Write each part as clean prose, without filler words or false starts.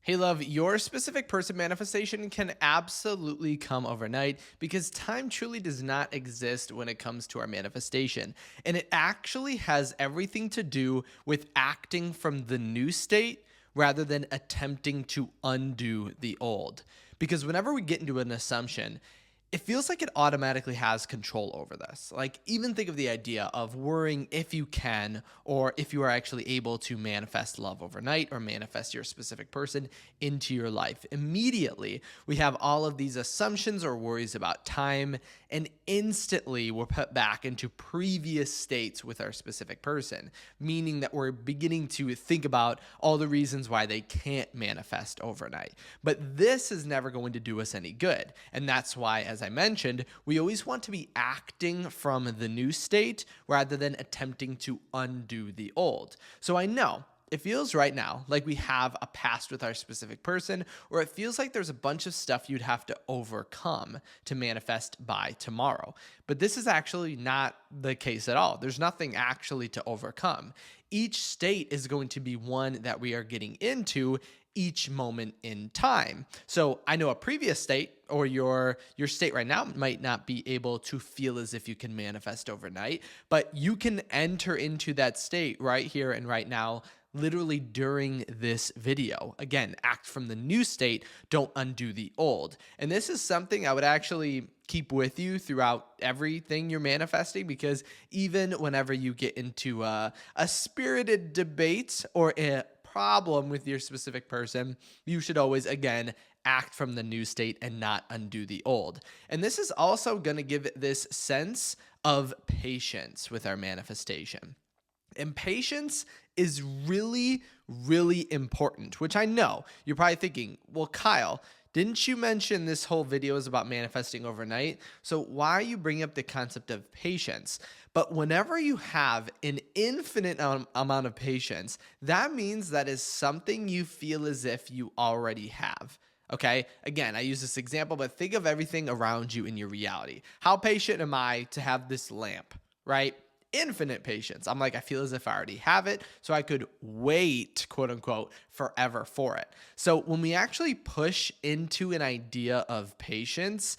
Hey, love, your specific person manifestation can absolutely come overnight because time truly does not exist when it comes to our manifestation. And it actually has everything to do with acting from the new state rather than attempting to undo the old. Because whenever we get into an assumption, it feels like it automatically has control over this. Like, even think of the idea of worrying if you can or if you are actually able to manifest love overnight or manifest your specific person into your life. Immediately, we have all of these assumptions or worries about time, and instantly we're put back into previous states with our specific person, meaning that we're beginning to think about all the reasons why they can't manifest overnight. But this is never going to do us any good. And that's why, as I mentioned, we always want to be acting from the new state rather than attempting to undo the old. So I know it feels right now like we have a past with our specific person, or it feels like there's a bunch of stuff you'd have to overcome to manifest by tomorrow. But this is actually not the case at all. There's nothing actually to overcome. Each state is going to be one that we are getting into each moment in time. So I know a previous state or your state right now might not be able to feel as if you can manifest overnight, but you can enter into that state right here and right now, literally during this video. Again, act from the new state, don't undo the old. And this is something I would actually keep with you throughout everything you're manifesting, because even whenever you get into a spirited debate or a problem with your specific person, you should always, again, act from the new state and not undo the old. And this is also going to give this sense of patience with our manifestation. And patience is really, really important, which I know you're probably thinking, well, Kyle, didn't you mention this whole video is about manifesting overnight? So why are you bringing up the concept of patience? But whenever you have an infinite amount of patience, that means that is something you feel as if you already have. Okay. Again, I use this example, but think of everything around you in your reality. How patient am I to have this lamp, right? Infinite patience. I'm like, I feel as if I already have it, so I could wait, quote unquote, forever for it. So when we actually push into an idea of patience,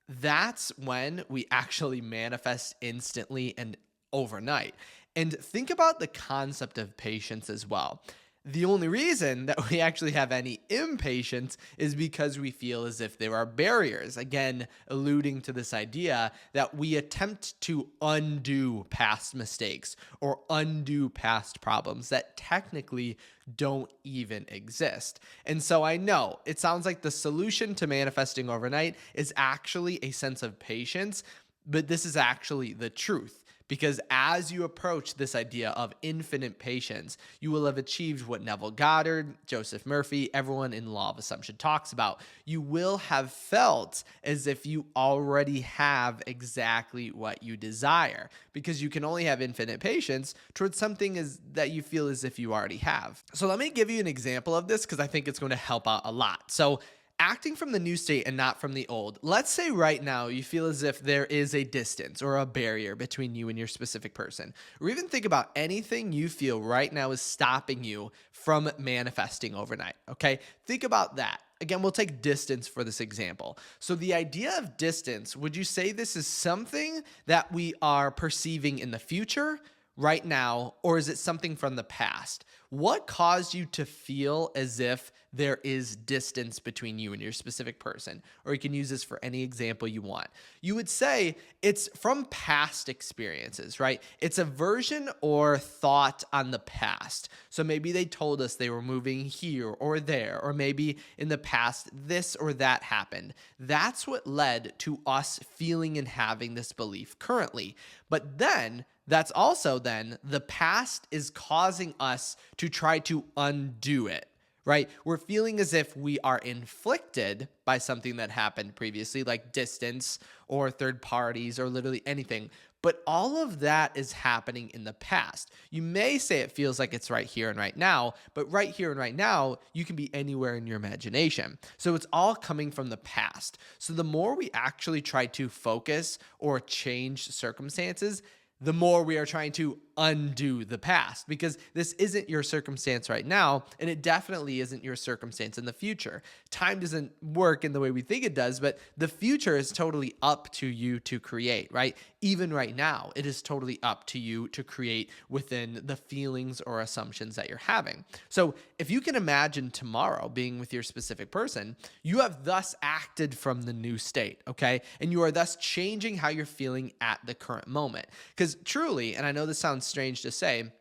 that's when we actually manifest instantly and overnight. And think about the concept of patience as well. The only reason that we actually have any impatience is because we feel as if there are barriers, again, alluding to this idea that we attempt to undo past mistakes or undo past problems that technically don't even exist. And so I know it sounds like the solution to manifesting overnight is actually a sense of patience, but this is actually the truth. Because as you approach this idea of infinite patience, you will have achieved what Neville Goddard, Joseph Murphy, everyone in Law of Assumption talks about. You will have felt as if you already have exactly what you desire, because you can only have infinite patience towards something that you feel as if you already have. So let me give you an example of this because I think it's going to help out a lot. So acting from the new state and not from the old. Let's say right now you feel as if there is a distance or a barrier between you and your specific person, or even think about anything you feel right now is stopping you from manifesting overnight. Okay, think about that. Again, we'll take distance for this example. So, the idea of distance, would you say this is something that we are perceiving in the future, right now, or is it something from the past? What caused you to feel as if there is distance between you and your specific person? Or you can use this for any example you want. You would say it's from past experiences, right? It's a version or thought on the past. So maybe they told us they were moving here or there, or maybe in the past this or that happened. That's what led to us feeling and having this belief currently. But then that's also then the past is causing us to try to undo it, right? We're feeling as if we are inflicted by something that happened previously, like distance or third parties or literally anything. But all of that is happening in the past. You may say it feels like it's right here and right now, but right here and right now, you can be anywhere in your imagination. So it's all coming from the past. So the more we actually try to focus or change circumstances, the more we are trying to undo the past, because this isn't your circumstance right now, and it definitely isn't your circumstance in the future. Time doesn't work in the way we think it does, but the future is totally up to you to create, right? Even right now, it is totally up to you to create within the feelings or assumptions that you're having. So if you can imagine tomorrow being with your specific person, you have thus acted from the new state, okay? And you are thus changing how you're feeling at the current moment. Because truly, and I know this sounds strange to say,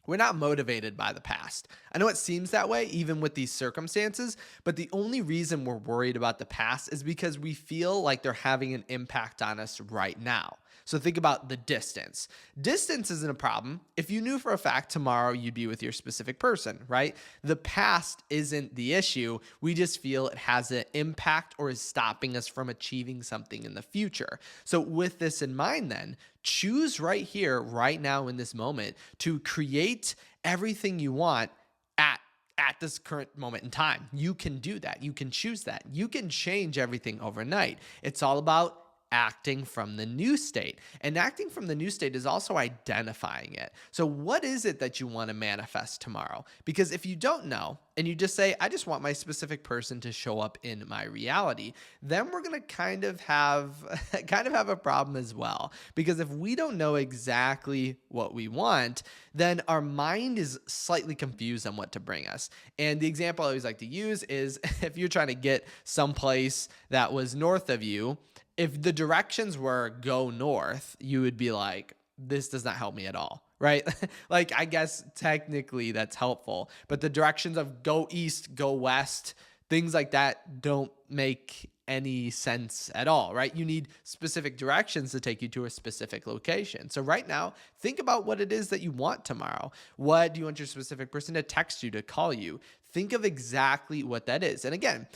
we're not motivated by the past. I know it seems that way, even with these circumstances, but the only reason we're worried about the past is because we feel like they're having an impact on us right now. So think about the distance. Distance isn't a problem if you knew for a fact tomorrow you'd be with your specific person, right? The past isn't the issue. We just feel it has an impact or is stopping us from achieving something in the future. So with this in mind, then, choose right here, right now in this moment to create everything you want at this current moment in time. You can do that. You can choose that. You can change everything overnight. It's all about acting from the new state. And acting from the new state is also identifying it. So what is it that you want to manifest tomorrow? Because if you don't know and you just say, I just want my specific person to show up in my reality, then we're going to kind of have a problem as well. Because if we don't know exactly what we want, then our mind is slightly confused on what to bring us. And the example I always like to use is if you're trying to get someplace that was north of you, if the directions were go north, you would be like, this does not help me at all, right? Like, I guess technically that's helpful, but the directions of go east, go west, things like that don't make any sense at all, right? You need specific directions to take you to a specific location. So right now, think about what it is that you want tomorrow. What do you want your specific person to text you, to call you? Think of exactly what that is. And again,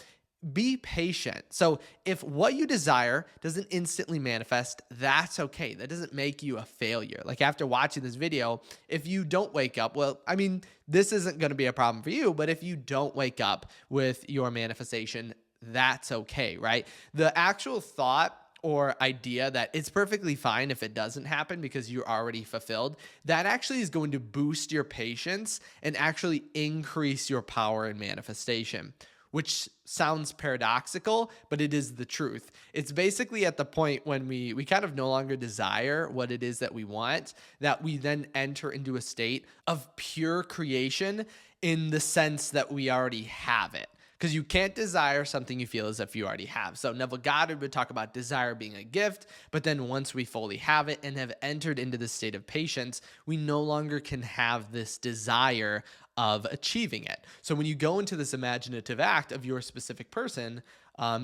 be patient. So if what you desire doesn't instantly manifest, that's okay. That doesn't make you a failure. Like, after watching this video, if you don't wake up, well, I mean, this isn't going to be a problem for you, but if you don't wake up with your manifestation, that's okay, right? The actual thought or idea that it's perfectly fine if it doesn't happen because you're already fulfilled, that actually is going to boost your patience and actually increase your power in manifestation, which sounds paradoxical, but it is the truth. It's basically at the point when we kind of no longer desire what it is that we want, that we then enter into a state of pure creation in the sense that we already have it. Because you can't desire something you feel as if you already have. So Neville Goddard would talk about desire being a gift, but then once we fully have it and have entered into the state of patience, we no longer can have this desire of achieving it. So when you go into this imaginative act of your specific person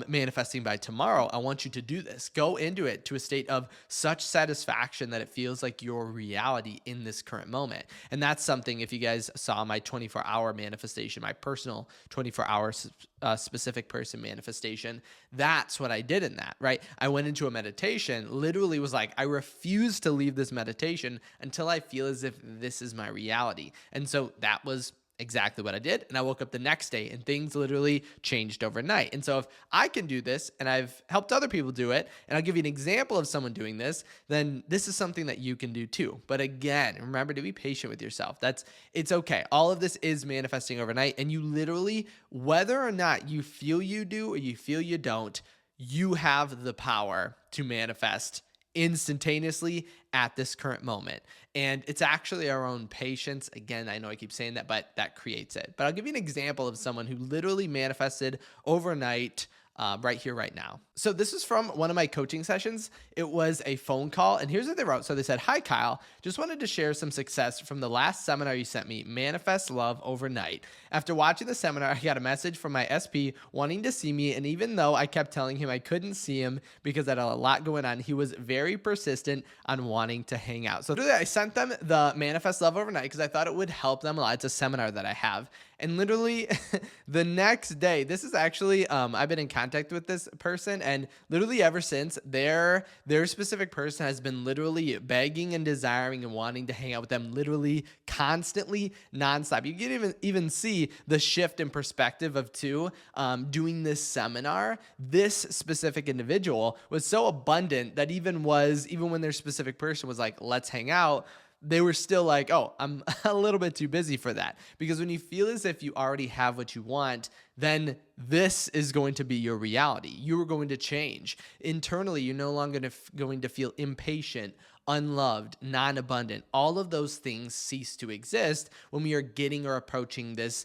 manifesting by tomorrow, I want you to do this. Go into it to a state of such satisfaction that it feels like your reality in this current moment. And that's something, if you guys saw my 24-hour manifestation, my personal 24-hour specific person manifestation, that's what I did in that, right? I went into a meditation, literally was like, I refuse to leave this meditation until I feel as if this is my reality. And so that was exactly what I did. And I woke up the next day and things literally changed overnight. And so if I can do this and I've helped other people do it, and I'll give you an example of someone doing this, then this is something that you can do too. But again, remember to be patient with yourself. It's okay. All of this is manifesting overnight, and you literally, whether or not you feel you do or you feel you don't, you have the power to manifest instantaneously at this current moment. And it's actually our own patience. Again, I know I keep saying that, but that creates it. But I'll give you an example of someone who literally manifested overnight right here, right now. So this is from one of my coaching sessions. It was a phone call, and here's what they wrote. So they said, "Hi, Kyle. Just wanted to share some success from the last seminar you sent me, Manifest Love Overnight. After watching the seminar, I got a message from my SP wanting to see me, and even though I kept telling him I couldn't see him because I had a lot going on, he was very persistent on wanting to hang out. So I sent them the Manifest Love Overnight because I thought it would help them a lot. It's a seminar that I have. And literally the next day, this is actually, I've been in contact with this person, and literally ever since, their specific person has been literally begging and desiring and wanting to hang out with them literally constantly, nonstop. You can even see the shift in perspective of doing this seminar. This specific individual was so abundant that even when their specific person was like, let's hang out, they were still like, oh, I'm a little bit too busy for that. Because when you feel as if you already have what you want, then this is going to be your reality. You are going to change. Internally, you're no longer going to feel impatient, unloved, non abundant. All of those things cease to exist when we are getting or approaching this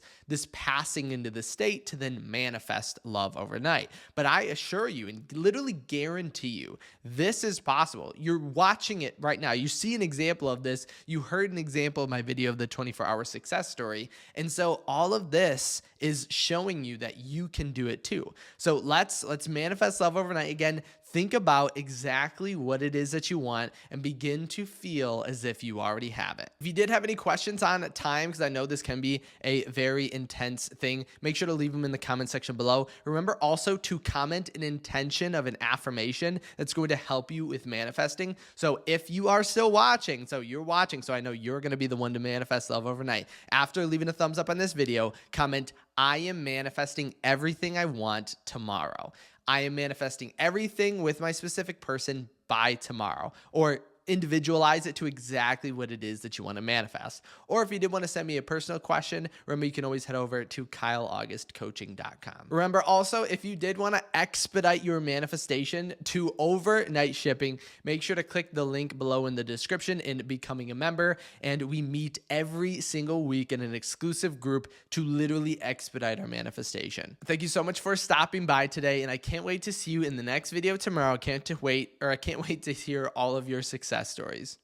passing into the state to then manifest love overnight. But I assure you and literally guarantee you, this is possible. You're watching it right now. You see an example of this. You heard an example of my video of the 24-hour success story. And so all of this is showing you that you can do it too. So let's manifest love overnight. Again, think about exactly what it is that you want and begin to feel as if you already have it. If you did have any questions on time, because I know this can be a very intense thing, make sure to leave them in the comment section below. Remember also to comment an intention of an affirmation that's going to help you with manifesting. So if you are still watching, so you're watching, so I know you're going to be the one to manifest love overnight. After leaving a thumbs up on this video, comment, I am manifesting everything I want tomorrow. I am manifesting everything with my specific person by tomorrow. Or individualize it to exactly what it is that you want to manifest. Or if you did want to send me a personal question, remember you can always head over to kyleaugustcoaching.com. Remember also, if you did want to expedite your manifestation to overnight shipping, make sure to click the link below in the description in becoming a member. And we meet every single week in an exclusive group to literally expedite our manifestation. Thank you so much for stopping by today. And I can't wait to see you in the next video tomorrow. I can't wait to hear all of your success stories.